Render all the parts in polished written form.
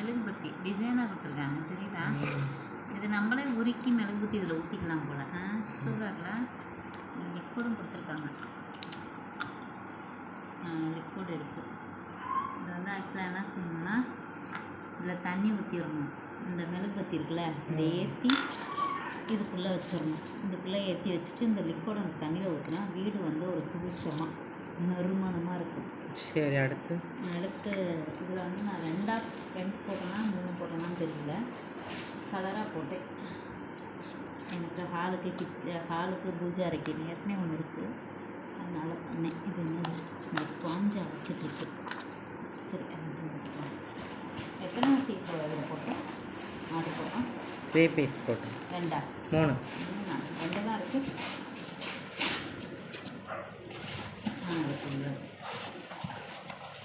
மெழுகுபத்தி டிசைனாக கொடுத்துருக்காங்க தெரியுதா? இது நம்மளே உருக்கி மெழுகுபத்தி இதில் ஊற்றிக்கலாம் போல். சூப்பராகல லிக்விடும் கொடுத்துருக்காங்க. லிக்விட் இருக்குது. இது வந்து ஆக்சுவலாக என்ன செய்யணும்னா இதில் தண்ணி ஊற்றிடணும். இந்த மெழுகுபத்தி இருக்குல்ல இதை ஏற்றி இதுக்குள்ளே வச்சிடணும். இதுக்குள்ளே ஏற்றி வச்சுட்டு இந்த லிக்விட் அந்த தண்ணியில் ஊற்றினா வீடு வந்து ஒரு சுபிட்சமாக நறுமணமாக இருக்கும். சரி, அடுத்து இதில் வந்து நான் 2 போட்டேன்னா 3 போட்டேன்னான்னு தெரியல, கலராக போட்டேன். எனக்கு ஹாலுக்கு பூஜை அறைக்கு ஏற்கனவே ஒன்று இருக்குது, அதனால் பண்ணேன். இது என்னது இந்த ஸ்பாஞ்சை வச்சுட்டு சரி எத்தனை பீஸ் இதில் போட்டேன்? 6 போட்டோம். 3 பீஸ் போட்டேன். 2 3 2 தான் இருக்குது.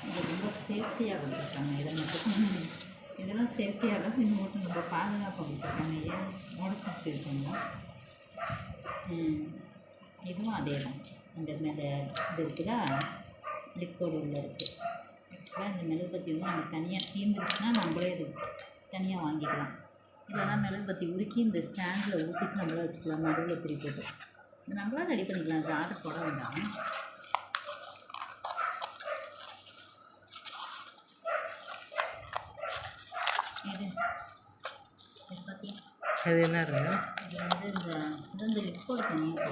இது ரொம்ப சேஃப்டியாக கொடுத்துருக்காங்க. இதை மட்டும் இதெல்லாம் சேஃப்டியாக இது மட்டும் ரொம்ப பாதுகாப்பாக கொடுத்துருக்காங்க. ஏன் உடச்சி வச்சுருக்கீங்க? இதுவும் அதே தான். இந்த மேலே இது இருக்குதா லிக்விட் உள்ள இருக்குது. ஆக்சுவலாக இந்த மெழுகுபத்தி வந்து நம்ம தனியாக தீர்ந்துருச்சுன்னா நம்மளே இது தனியாக வாங்கிக்கலாம். இல்லைனா மெழுகுபத்தி உருக்கி இந்த ஸ்டாண்டில் ஊற்றிட்டு நம்மளே வச்சுக்கலாம். நடுவில் திருப்பி போட்டு இது நம்மளாம் ரெடி பண்ணிக்கலாம். இது ஆர்டர் போட வேண்டாம். அது என்ன இருக்குங்க? இது வந்து இந்த லிக்விட் தனியாக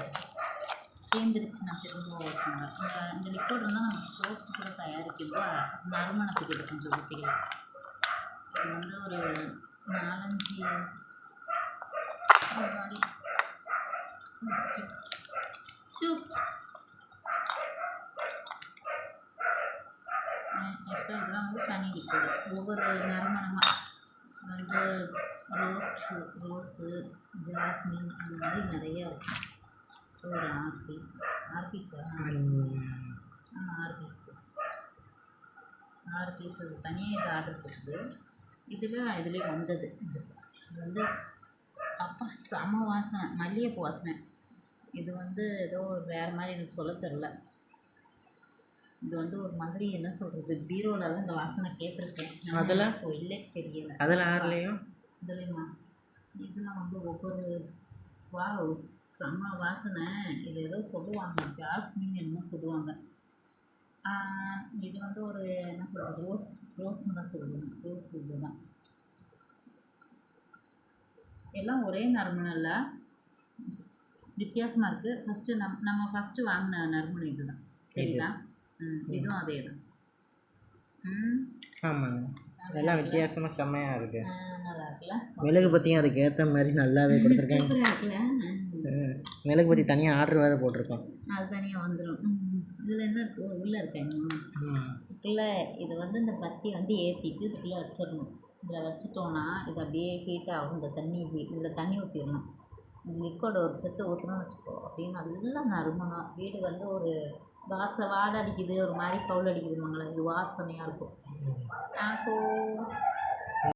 தேர்ந்துருச்சுன்னா திரும்ப ஊற்றுங்க. இந்த லிக்விட் வந்து நம்ம சோப்பு கூட தயாரிக்கிறது நறுமணத்துக்கு இது கொஞ்சம் ஊற்றிக்கலாம். இது வந்து ஒரு 4-5 சூப். ஆக்சுவலாக இதெல்லாம் வந்து தனி லிக்விட் ஒவ்வொரு நறுமணமாக வந்து ரோஸு ஜாஸ்மின் அந்த மாதிரி நிறையா இருக்கும். ஒரு 6 பீஸ் 6 பீஸா? 6 பீஸ் அது தனியாக இது ஆர்டர் போட்டுது. இதில் வந்தது. இது வந்து அப்பா செம வாசனை, மல்லிகைப்பூ வாசனை. இது வந்து ஏதோ வேறு மாதிரி எனக்கு சொல்ல தெரில. இது வந்து ஒரு மாதிரி என்ன சொல்கிறது, பீரோலலாம் இந்த வாசனை கேட்டிருக்கேன். அதெல்லாம் சொல்லே தெரியலை. அதெல்லாம் ஆறுலையும் இதுலையுமா? இதெல்லாம் வந்து ஒவ்வொரு செம்ம வாசனை. இது ஏதோ சொல்லுவாங்க ஜாஸ்மின் என்னமோ சொல்லுவாங்க. இது வந்து ஒரு என்ன சொல்கிறது ரோஸ்ன்னு தான் சொல்லுவாங்க. ரோஸ் இது தான். எல்லாம் ஒரே நறுமணம் இல்லை, வித்தியாசமாக இருக்குது. ஃபஸ்ட்டு நம்ம ஃபஸ்ட்டு வாங்கின நறுமணம் இது தான் சரிங்களா? இதுவும் அதே தான். ஆமாங்க, அதெல்லாம் வித்தியாசமாக செம்மையாக இருக்குது. நல்லா இருக்குல்ல? மெழுகுபத்தியும் அதுக்கு ஏற்ற மாதிரி நல்லாவே கொடுத்துருக்காங்க. மெழுகுபத்தி தனியாக ஆர்டர் வேறு போட்டிருக்கோம். அது தனியாக வந்துடும். இதில் என்ன இருக்குது உள்ளே இருக்கேன் இதுக்குள்ளே இது வந்து இந்த பத்தி வந்து ஏற்றிட்டு இதுக்குள்ளே வச்சிடணும். இதில் வச்சிட்டோன்னா இது அப்படியே ஹீட் ஆகும். இந்த இதில் தண்ணி ஊற்றிடணும். இந்த லிக்விட் ஒரு செட்டு ஊற்றணும்னு வச்சுக்கோ, அப்படியே நல்லா நறுமணம். வீடு வந்து ஒரு வாடை அடிக்குது, ஒரு மாதிரி கவுல் அடிக்குதுமாங்களா, இது வாசனையாக இருக்கும்.